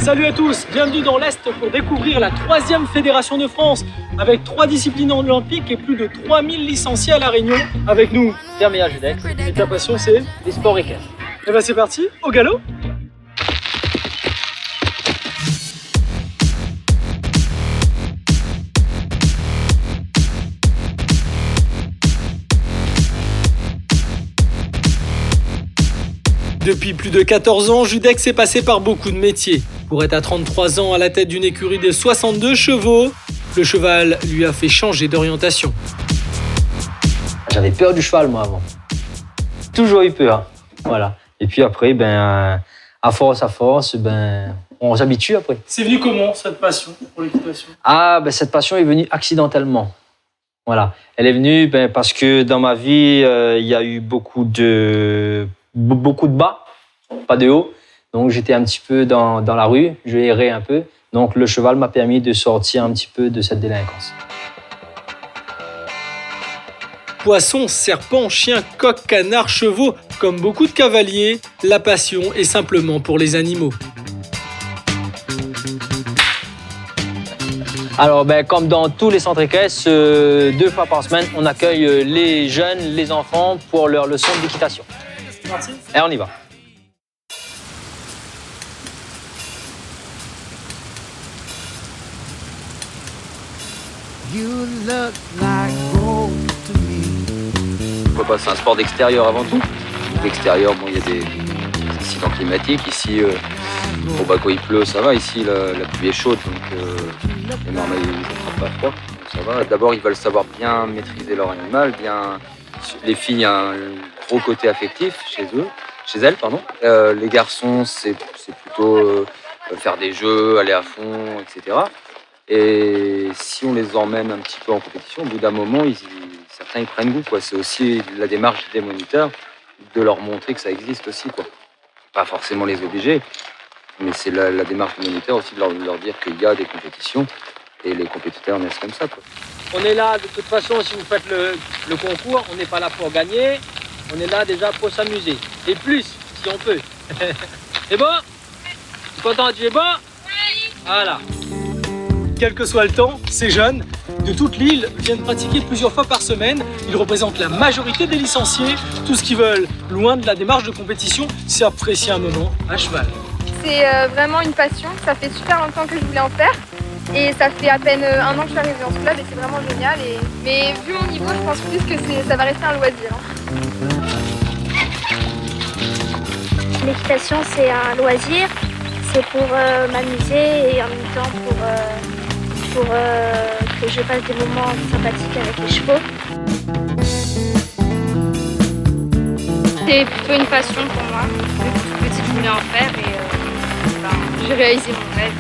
Salut à tous, bienvenue dans l'Est pour découvrir la 3e Fédération de France avec 3 disciplines olympiques et plus de 3000 licenciés à La Réunion. Avec nous, Pierre Judex. Et ta passion c'est Les sports équestres. Et ben c'est parti, au galop. Depuis plus de 14 ans, Judex est passé par beaucoup de métiers. Pour être à 33 ans à la tête d'une écurie de 62 chevaux, le cheval lui a fait changer d'orientation. J'avais peur du cheval, moi, avant. Toujours eu peur. Voilà. Et puis après, à force, on s'habitue après. C'est venu comment, cette passion pour l'équitation ? Cette passion est venue accidentellement. Voilà. Elle est venue parce que dans ma vie, il y a eu beaucoup de bas, pas de haut. Donc j'étais un petit peu dans la rue, je errais un peu. Donc le cheval m'a permis de sortir un petit peu de cette délinquance. Poissons, serpents, chiens, coqs, canards, chevaux, comme beaucoup de cavaliers, la passion est simplement pour les animaux. Alors, comme dans tous les centres équestres, 2 fois par semaine, on accueille les jeunes, les enfants pour leur leçon d'équitation. C'est parti ? Et on y va. C'est un sport d'extérieur avant tout. L'extérieur, il y a des incidents climatiques. Ici, quand il pleut, ça va. Ici, la pluie est chaude, donc les marmots ne attrapent pas froid. Donc ça va. D'abord, ils veulent savoir bien maîtriser leur animal. Les filles, il y a un gros côté affectif chez elles. Les garçons, c'est plutôt faire des jeux, aller à fond, etc. Et si on les emmène un petit peu en compétition, au bout d'un moment, certains ils prennent goût, quoi. C'est aussi la démarche des moniteurs de leur montrer que ça existe aussi, quoi. Pas forcément les obliger, mais c'est la démarche des moniteurs aussi de leur dire qu'il y a des compétitions et les compétiteurs naissent comme ça, quoi. On est là, de toute façon, si vous faites le concours, on n'est pas là pour gagner, on est là déjà pour s'amuser. Et plus, si on peut. C'est bon ? Tu es content ? Tu es bon ? Oui. Voilà. Quel que soit le temps, ces jeunes de toute l'île viennent pratiquer plusieurs fois par semaine. Ils représentent la majorité des licenciés. Tout ce qu'ils veulent, loin de la démarche de compétition, c'est apprécier un moment à cheval. C'est vraiment une passion. Ça fait super longtemps que je voulais en faire. Et ça fait à peine 1 an que je suis arrivée dans ce club et c'est vraiment génial. Mais vu mon niveau, je pense plus que ça va rester un loisir. L'équitation, c'est un loisir. C'est pour m'amuser et en même temps pour que je passe des moments sympathiques avec les chevaux. C'est plutôt une passion pour moi. Depuis petite, je voulais en faire et j'ai réalisé mon rêve.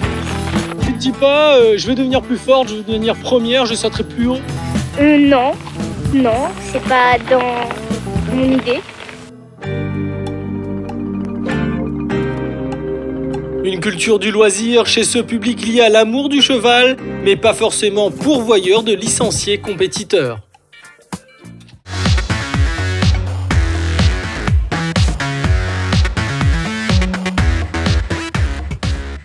Tu te dis pas, je vais devenir plus forte, je vais devenir première, je sauterai plus haut ? Non, c'est pas dans mon idée. Une culture du loisir chez ce public lié à l'amour du cheval, mais pas forcément pourvoyeur de licenciés compétiteurs.